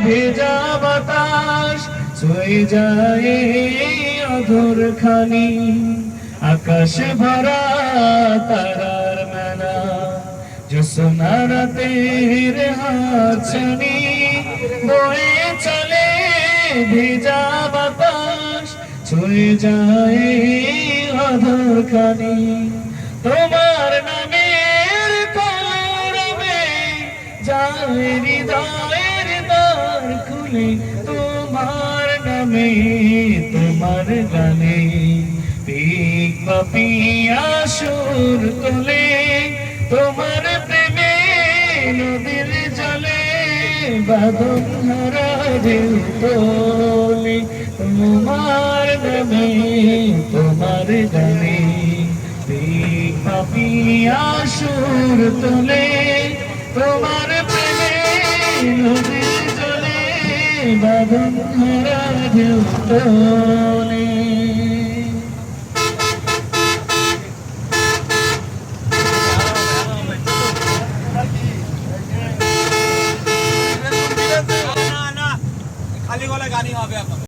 ভেজা বাতাস ছুঁয়ে যায় অধর খানি, আকাশ ভরা তারার মেলা, জ্যোৎস্না রাতের হাতছানি, বয়ে চলে ভেজা বাতাস ছুঁয়ে যায় অধর খানি। তোমার নামের কলরবে যায় হৃদয়ের দ্বার খুলে, তোমার নামে তোমার গানে পিক পাপিয়া সুর তোলে, তোমার প্রেমে নদীর জলে বাঁধন হারা ঢেউ তোলে, তোমার নামে তোমার গানে পিক পাপিয়া সুর তোলে, তোমার প্রেমে নদীর জলে বাঁধন হারা ঢেউ তোলে। খালি গলায় গানই হবে এখন।